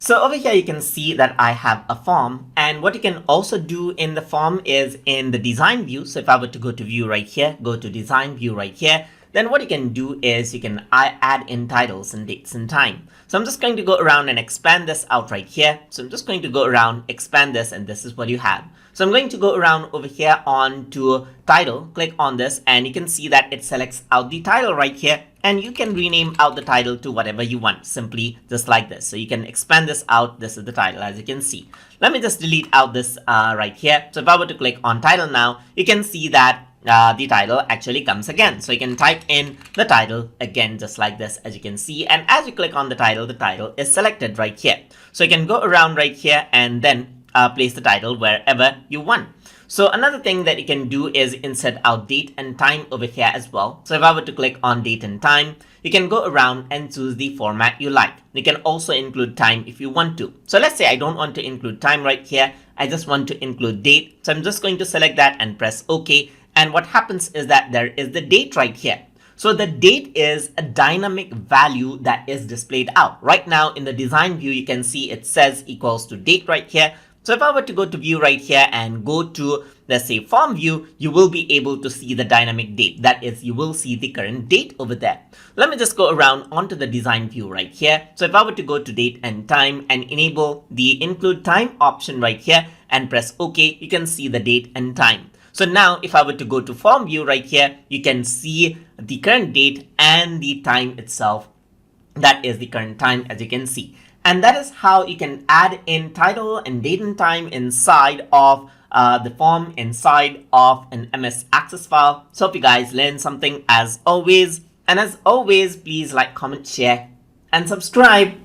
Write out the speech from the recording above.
So over here, you can see that I have a form, and what you can also do in the form is in the design view. So if I were to go to view right here, go to design view right here, then what you can do is you can add in titles and dates and time. So I'm just going to go around and expand this out right here. So I'm just going to go around, expand this, and this is what you have. So I'm going to go around over here on to title, click on this, and you can see that it selects out the title right here, and you can rename out the title to whatever you want, simply just like this. So you can expand this out. This is the title, as you can see. Let me just delete out this right here. So if I were to click on title now, you can see that the title actually comes again. So you can type in the title again, just like this, as you can see. And as you click on the title is selected right here. So you can go around right here and then place the title wherever you want. So another thing that you can do is insert out date and time over here as well. So if I were to click on date and time, you can go around and choose the format you like. You can also include time if you want to. So let's say I don't want to include time right here. I just want to include date. So I'm just going to select that and press OK. And what happens is that there is the date right here. So the date is a dynamic value that is displayed out. Right now in the design view, you can see it says equals to date right here. So if I were to go to view right here and go to, let's say, form view, you will be able to see the dynamic date. That is, you will see the current date over there. Let me just go around onto the design view right here. So if I were to go to date and time and enable the include time option right here and press OK, you can see the date and time. So now if I were to go to form view right here, you can see the current date and the time itself. That is the current time, as you can see. And that is how you can add in title and date and time inside of the form, inside of an MS Access file. So hope you guys learned something as always. And as always, please like, comment, share, and subscribe.